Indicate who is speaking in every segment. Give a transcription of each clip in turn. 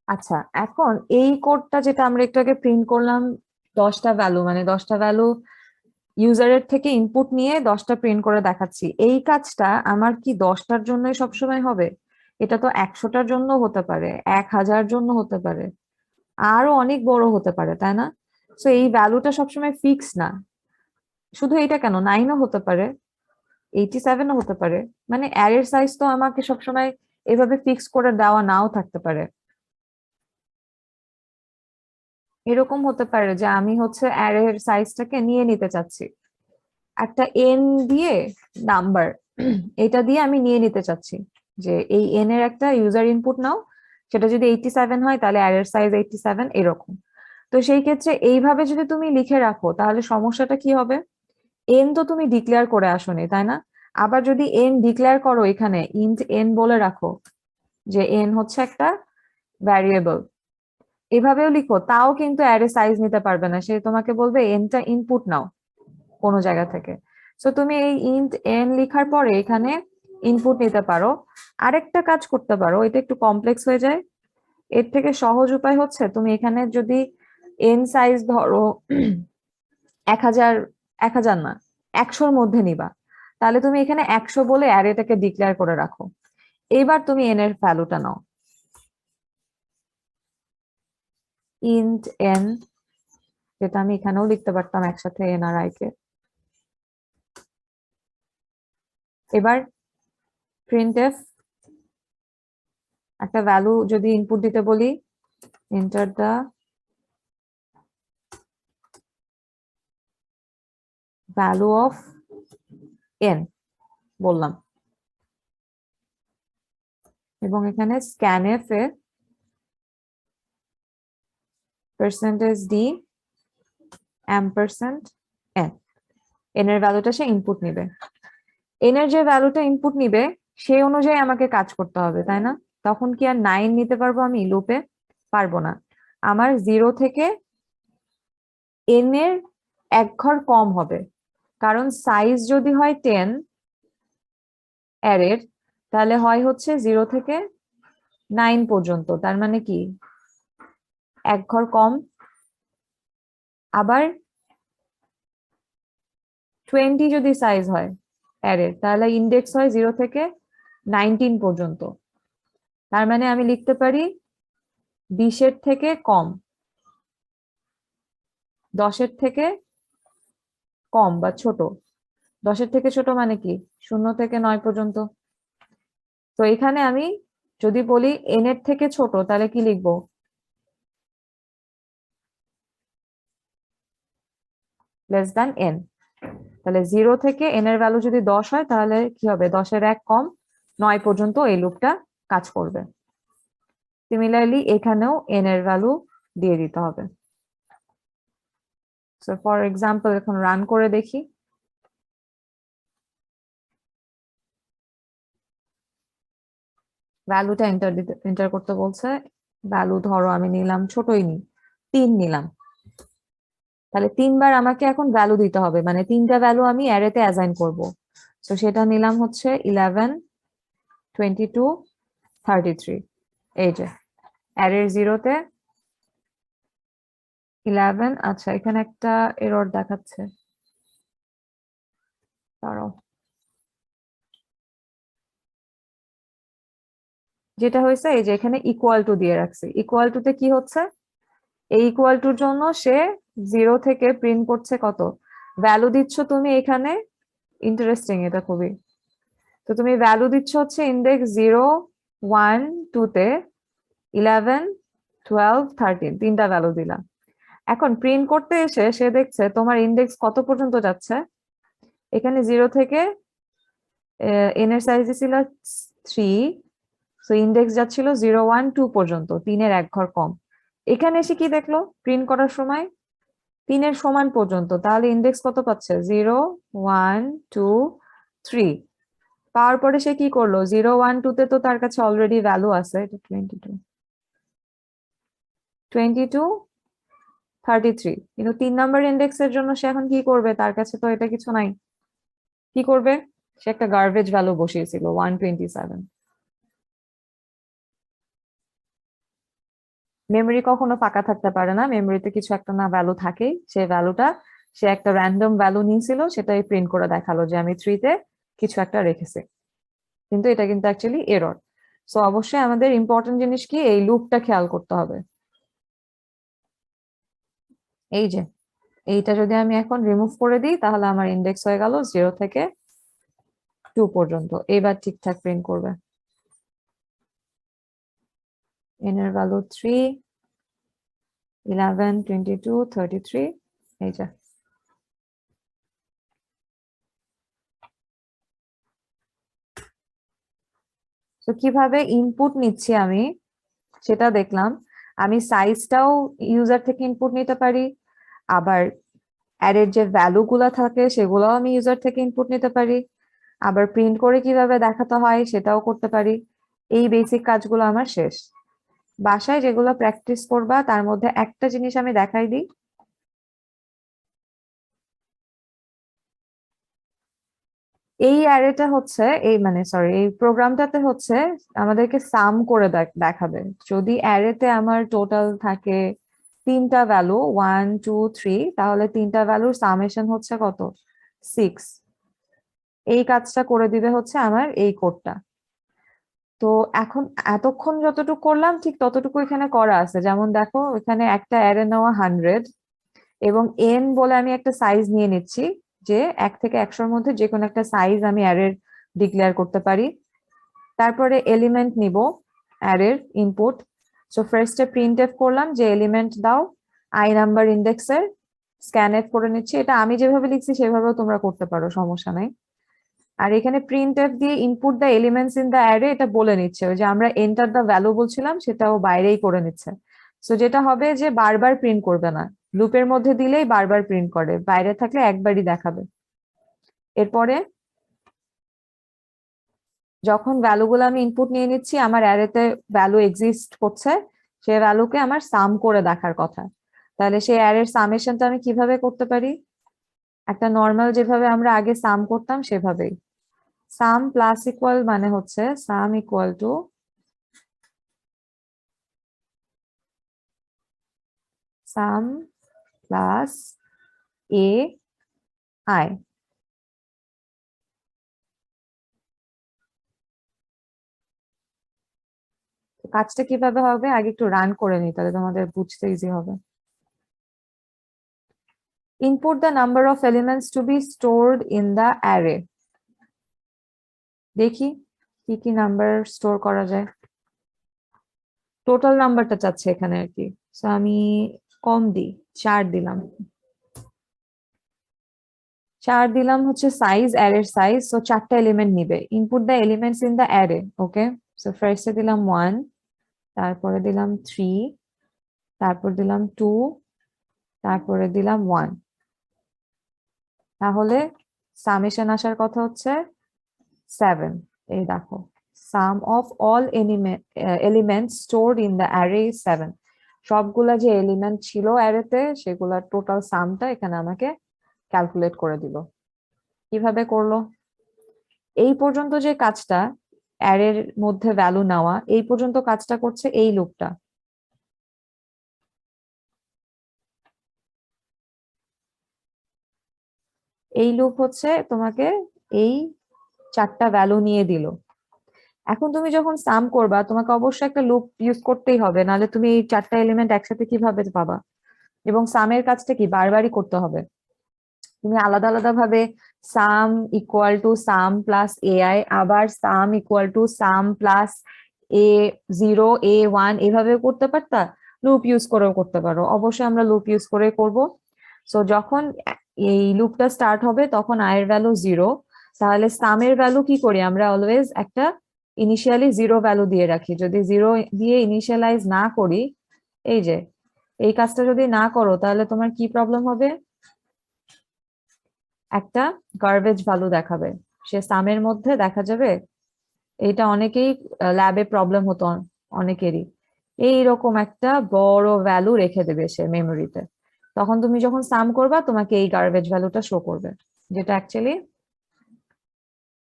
Speaker 1: আচ্ছা, এখন এই কোডটা যেটা আমরা একটু আগে প্রিন্ট করলাম, 10টা ভ্যালু, মানে 10টা ভ্যালু ইউজারের থেকে ইনপুট নিয়ে 10টা প্রিন্ট করে দেখাচ্ছি, এই কাজটা আমার কি 10টার জন্যই সবসময় হবে? এটা তো 100টার জন্য হতে পারে, 1000 জন্য হতে পারে, আরো অনেক বড় হতে পারে, তাই না? তো এই ভ্যালুটা সবসময় ফিক্স না। শুধু এটা কেন, 9ও হতে পারে, 87ও হতে পারে। মানে অ্যারের সাইজ তো আমাকে সবসময় এভাবে ফিক্স করে দেওয়া নাও থাকতে পারে। এরকম হতে পারে যে আমি হচ্ছে অ্যারের সাইজটাকে নিয়ে নিতে চাচ্ছি, একটা এন দিয়ে, নাম্বার, এটা দিয়ে আমি নিয়ে নিতে চাচ্ছি যে এই এন এর একটা ইউজার ইনপুট নাও, সেটা যদি 87 হয় তাহলে অ্যারের সাইজ 87, এরকম। তো সেই ক্ষেত্রে এইভাবে যদি তুমি লিখে রাখো তাহলে সমস্যাটা কি হবে? এন তো তুমি ডিক্লেয়ার করে আসোনি, তাই না? আবার যদি এন ডিক্লেয়ার করো, এখানে ইন্ট এন বলে রাখো যে এন হচ্ছে একটা ভ্যারিয়েবল, এভাবেও লিখো, তাও কিন্তু অ্যারে সাইজ নিতে পারবে না, সে তোমাকে বলবে এনটা ইনপুট নাও কোনো জায়গা থেকে। সো তুমি এই ইন্ট এন লেখার পরে এখানে ইনপুট নিতে পারো। আরেকটা কাজ করতে পারো, এটা একটু কমপ্লেক্স হয়ে যায়, এর থেকে সহজ উপায় হচ্ছে তুমি এখানে যদি এন সাইজ ধরো 1000, 1000 না, 100-র মধ্যে নিবা, তাহলে তুমি এখানে 100 বলে অ্যারেটাকে ডিক্লেয়ার করে রাখো। এইবার তুমি এন এর ভ্যালুটা নাও, ইন্ট এন, যেটা আমি এখানেও লিখতে পারতাম একসাথে এন আর আই কে। এবার প্রিন্টএফ, একটা ভ্যালু যদি ইনপুট দিতে বলি, enter the value of N বললাম, এবং এখানে স্ক্যানএফ এ percentage d ampersand N, N এর ভ্যালুটা সে ইনপুট নিবে। এন এর যে ভ্যালুটা ইনপুট নিবে সেই অনুযায়ী আমাকে কাজ করতে হবে, তাই না? তখন কি আর 9 নিতে পারবো আমি লুপে? পারবো না। আমার 0 থেকে এন এর এক ঘর কম হবে, কারণ সাইজ যদি হয় 10 অ্যারের, তাহলে হয় হচ্ছে 0 থেকে 9 পর্যন্ত, তার মানে কি এক ঘর কম। আবার 20 যদি সাইজ হয় অ্যারের, তাহলে ইন্ডেক্স হয় 0 থেকে 19 পর্যন্ত, তার মানে আমি লিখতে পারি 20-এর থেকে কম, 10-এর থেকে কম বা ছোট। 10-এর থেকে ছোট মানে কি, 0 থেকে 9 পর্যন্ত। তো এখানে আমি যদি বলি এন এর থেকে ছোট, তাহলে কি লিখবো? Less than N. তাহলে 0 থেকে এন এর ভ্যালু যদি 10 হয় তাহলে কি হবে, 10-এর এক কম, 9 পর্যন্ত এই লুপটা কাজ করবে। সিমিলারলি এখানেও এন এর ভ্যালু দিয়ে দিতে হবে। সো ফর এক্সাম্পল এখন রান করে দেখি। ভ্যালুটা এন্টার করতে বলছে। ভ্যালু ধরো আমি নিলাম, ছোটই নি, 3 নিলাম। তাহলে 3বার আমাকে এখন ভ্যালু দিতে হবে, মানে 3টা ভ্যালু আমি অ্যারেতে অ্যাসাইন করব। তো সেটা নিলাম হচ্ছে 11, 22, 33। এই যে অ্যারের 0-তে 11। আচ্ছা, এখানে একটা এরর দেখাচ্ছে, দাঁড়াও। যেটা হয়েছে এই যে এখানে ইকুয়াল টু দিয়ে রাখছি, ইকুয়াল টুতে কি হচ্ছে, এই ইকুয়াল টুর জন্য সে 0 থেকে প্রিন্ট করছে কত ভ্যালু দিচ্ছ তুমি এখানে। ইন্টারেস্টিং এটা খুবই। তো তুমি ভ্যালু দিচ্ছ হচ্ছে ইন্ডেক্স 0, 1, 2 তে 11, 12, 13, 3টা ভ্যালু দিলা। এখন প্রিন্ট করতে এসে সে দেখছে তোমার ইন্ডেক্স কত পর্যন্ত যাচ্ছে। এখানে 0 থেকে এন এর সাইজ ছিল 3, সো ইন্ডেক্স যাচ্ছিল 0, 1, 2 পর্যন্ত, 3-এর এক ঘর কম। এখানে এসে কি দেখলো, প্রিন্ট করার সময় 3-এর সমান পর্যন্ত, তাহলে ইন্ডেক্স কত পাচ্ছে, 0, 1, 2, 3। পাওয়ার পরে সে কি করলো, 0, 1, 2 তে তো তার কাছে অলরেডি ভ্যালু আছে, এটা 22, 22, 33, কিন্তু 3 নাম্বার ইন্ডেক্সের জন্য সে এখন কি করবে, তার কাছে তো এটা কিছু নাই। কি করবে, সে একটা গার্বেজ ভ্যালু বসিয়েছিল 127। মেমরি কখনো ফাঁকা থাকতে পারে না, মেমরিতে কিছু একটা না ভ্যালু থাকেই, সেই ভ্যালুটা সে একটা র্যান্ডম ভ্যালু নিয়েছিল, সেটাই প্রিন্ট করে দেখালো যে আমি 3-তে কিছু একটা রেখেছি, কিন্তু এটা কিন্তু অ্যাকচুয়ালি এরর। সো অবশ্যই আমাদের ইম্পর্টেন্ট জিনিস কি, এই লুপটা খেয়াল করতে হবে। এই যে এইটা যদি আমি এখন রিমুভ করে দিই, তাহলে আমার ইন্ডেক্স হয়ে গেল 0 থেকে 2 পর্যন্ত। এবার ঠিকঠাক প্রিন্ট করবে। n এর ভ্যালু 3, 11, 22, 33, এই যে। তো কিভাবে ইনপুট নিচ্ছি আমি সেটা দেখলাম। আমি সাইজটাও ইউজার থেকে ইনপুট নিতে পারি, আবার অ্যারের যে ভ্যালু গুলা থাকে সেগুলোও আমি ইউজার থেকে ইনপুট নিতে পারি, আবার প্রিন্ট করে কিভাবে দেখাতে হয় সেটাও করতে পারি। এই বেসিক কাজগুলো আমার শেষ। বাসায় যেগুলো প্র্যাকটিস করবা তার মধ্যে একটা জিনিস আমি দেখাই দিই। এই অ্যারেটা হচ্ছে এই মানে সরি এই প্রোগ্রামটাতে হচ্ছে আমাদেরকে সাম করে দেখাবে। যদি অ্যারেতে আমার টোটাল থাকে 3টা ভ্যালু 1, 2, 3, তাহলে 3টা ভ্যালুর সামেশন হচ্ছে কত, 6। এই কাজটা করে দিবে হচ্ছে আমার এই কোডটা। তো এখন এতক্ষণ যতটুকু করলাম ঠিক ততটুকু এখানে করা আছে। যেমন দেখো এখানে একটা অ্যারে নেওয়া 100 এবং এন বলে আমি একটা সাইজ নিয়ে নিচ্ছি, যে 1 থেকে 100-র মধ্যে যে কোনো একটা সাইজ আমি অ্যারের ডিক্লেয়ার করতে পারি। তারপরে এলিমেন্ট নিব অ্যারের ইনপুট। সো ফার্স্টে প্রিন্ট এফ করলাম যে এলিমেন্ট দাও আই নাম্বার ইন্ডেক্সের, স্ক্যান এফ করে নিচ্ছি। এটা আমি যেভাবে লিখছি সেভাবেও তোমরা করতে পারো, সমস্যা নাই। আর এখানে প্রিন্ট এফ দিয়ে input the elements in the array এটা বলে নিচ্ছে, ওই যে আমরা এন্টার দ্য ভ্যালু বলছিলাম সেটাও বাইরেই করে নিচ্ছে। সো যেটা হবে যে বারবার প্রিন্ট করবে না, লুপের মধ্যে দিলেই বারবার প্রিন্ট করে, বাইরে থাকলে একবারই দেখাবে। এরপরে যখন ভ্যালুগুলো আমি ইনপুট নিয়ে নিচ্ছি, আমার অ্যারেতে ভ্যালু এক্সিস্ট করছে, সে ভ্যালুকে আমার সাম করে দেখার কথা। তাহলে সেই অ্যারের সামেশনটা আমি কিভাবে করতে পারি, একটা নর্মাল যেভাবে আমরা আগে সাম করতাম সেভাবেই। সাম প্লাস ইকুয়াল মানে হচ্ছে সাম equal to sum plus A I. কাজটা কিভাবে হবে আগে একটু রান করে নিই, তাহলে তোমাদের বুঝতে ইজি হবে। Input the number of elements to be stored in the array. দেখি কি কি নাম্বার স্টোর করা যায়। টোটাল নাম্বারটা চাচ্ছে এখানে আর কি। সো আমি কম দিই, 4 দিলাম। 4 দিলাম হচ্ছে সাইজ, অ্যারের সাইজ। সো 4টা এলিমেন্ট নিবে। Input the elements in the array. Okay, so ফার্স্টে দিলাম 1, তারপরে দিলাম 3, তারপর দিলাম 2, তারপরে দিলাম 1। তাহলে সামেশন আসার কথা হচ্ছে 7। এই দেখো, sum of all elements stored in the array is 7। সবগুলা যে এলিমেন্ট ছিল অ্যারেতে সেগুলোর টোটাল সামটা এখানে আমাকে ক্যালকুলেট করে দিল। কিভাবে করলো, এই পর্যন্ত যে কাজটা অ্যারের মধ্যে ভ্যালু নেওয়া, এই পর্যন্ত কাজটা করছে এই লুপটা। এই লুপ হচ্ছে তোমাকে এই 4টা ভ্যালু নিয়ে দিল। এখন তুমি যখন সাম করবা তোমাকে অবশ্যই একটা লুপ ইউজ করতেই হবে, নাহলে তুমি এই 4টা এলিমেন্ট একসাথে কিভাবে পাবা। এবং সামের কাজটা কি বারবারই করতে হবে। তুমি আলাদা আলাদা ভাবে sum equal to sum plus AI, আবার sum equal to sum plus A0, A1 এভাবে করতে পারতা। লুপ ইউজ করেও করতে পারো, অবশ্যই আমরা লুপ ইউজ করে করব। সো যখন এই লুপটা স্টার্ট হবে তখন i এর ভ্যালু 0। তাহলে সামের ভ্যালু কি করি আমরা, অলওয়েজ একটা ইনিশিয়ালি 0 ভ্যালু দিয়ে রাখি। যদি 0 দিয়ে ইনিশিয়ালাইজ না করি, এই যে এই কাজটা যদি না করো, তাহলে তোমার কি প্রবলেম হবে, একটা গার্বেজ ভ্যালু দেখাবে সে সামের মধ্যে দেখা যাবে। এটা অনেকেই ল্যাবে প্রবলেম হতো অনেকেরই, এইরকম একটা বড় ভ্যালু রেখে দেবে সে মেমোরিতে। তখন তুমি যখন সাম করবা তোমাকে এই গার্বেজ ভ্যালুটা শো করবে, যেটা অ্যাকচুয়ালি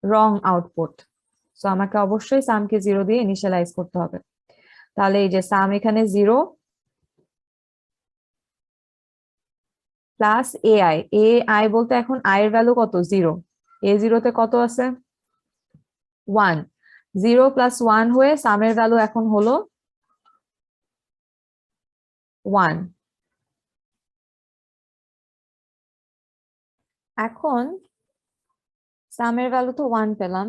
Speaker 1: রং আউটপুট। সো আমাকে অবশ্যই সামকে 0 দিয়ে ইনিশিয়ালাইজ করতে হবে। তাহলে এই যে সাম এখানে 0, প্লাস এআই, এআই বলতে এখন আই এর ভ্যালু কত, 0, A0 তে কত আছে, 1, 0 প্লাস 1 হয়ে সামের ভ্যালু এখন হলো 1। এখন সামের ভ্যালু তো 1 পেলাম,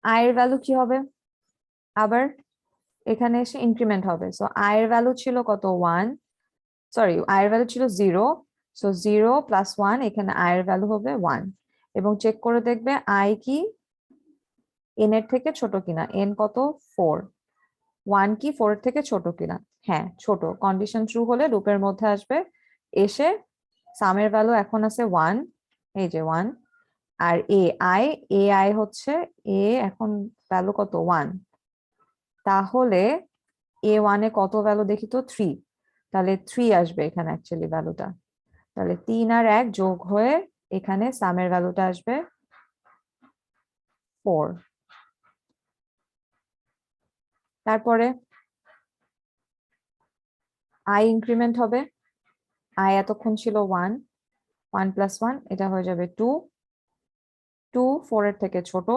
Speaker 1: আই এর ভ্যালু কি হবে, আবার এখানে এসে ইনক্রিমেন্ট হবে। সো আই এর ভ্যালু ছিল কত, 1, সরি আই এর ভ্যালু ছিল 0, সো 0 প্লাস 1, এখানে আই এর ভ্যালু হবে 1, এবং চেক করে দেখবে আই কি এন এর থেকে ছোট কিনা, এন কত 4, 1 কি 4 এর থেকে ছোট কিনা, হ্যাঁ ছোট, কন্ডিশন ট্রু হলে লুপের মধ্যে আসবে, এসে সামের ভ্যালু এখন আছে 1, এই যে 1, আর এ আই হচ্ছে এ এখন ভ্যালু কত 1, তাহলে A1 এ কত ভ্যালু দেখি তো 3, তাহলে 3 আসবে এখানে অ্যাকচুয়ালি ভ্যালুটা, তাহলে 3 আর 1 যোগ হয়ে এখানে সামের ভ্যালুটা আসবে 4। তারপরে আই ইনক্রিমেন্ট হবে, আই এতক্ষণ ছিল 1, 1 প্লাস 1 এটা হয়ে যাবে 2, 2 4 এর থেকে ছোট,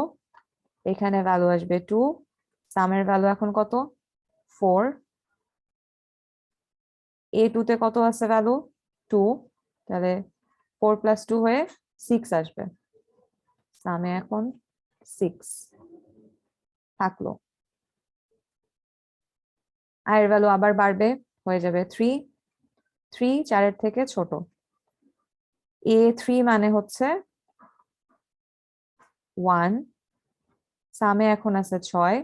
Speaker 1: এখানে ভ্যালু আসবে 2, সামের ভ্যালু এখন কত 4, A2 তে কত আছে ভ্যালু 2, তাহলে 4 প্লাস 2 হয়ে 6 আসবে, সামে এখন 6 থাকলো। আয়ের ভ্যালু আবার বাড়বে, হয়ে যাবে 3, 3 4 এর থেকে ছোট, A3 মানে হচ্ছে 1, সামে এখন আছে 6,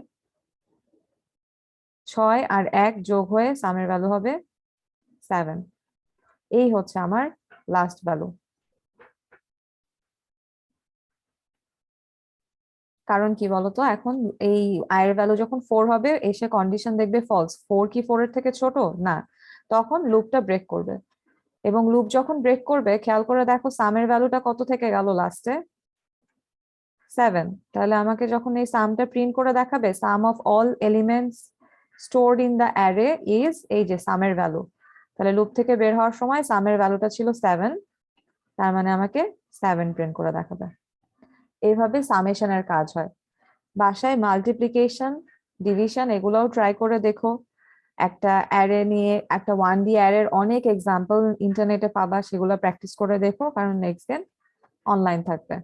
Speaker 1: 6 আর 1 যোগ হয়ে সামের ভ্যালু হবে 7, এই হচ্ছে আমার লাস্ট ভ্যালু। কারণ কি বলতো, এখন এই আয়ের ভ্যালু যখন 4 হবে এসে কন্ডিশন দেখবে ফলস, 4 কি 4 এর থেকে ছোট না, তখন লুপটা ব্রেক করবে, এবং লুপ যখন ব্রেক করবে খেয়াল করে দেখো সামের ভ্যালুটা কত থেকে গেল লাস্টে 7, তাহলে আমাকে যখন এই সামটা প্রিন্ট করে দেখাবে sum of all elements stored in the array is, এই যে সামের ভ্যালু, তাহলে লুপ থেকে বের হওয়ার সময় সামের ভ্যালুটা ছিল 7, তার মানে আমাকে 7 প্রিন্ট করে দেখাবে। এইভাবে সামেশনের কাজ হয়। বাসায় মাল্টিপ্লিকেশন, ডিভিশন এগুলোও ট্রাই করে দেখো, একটা অ্যারে নিয়ে, একটা 1D অ্যারের অনেক এক্সাম্পল ইন্টারনেটে পাবা, সেগুলো প্র্যাকটিস করে দেখো, কারণ নেক্সট দিন অনলাইন থাকবে।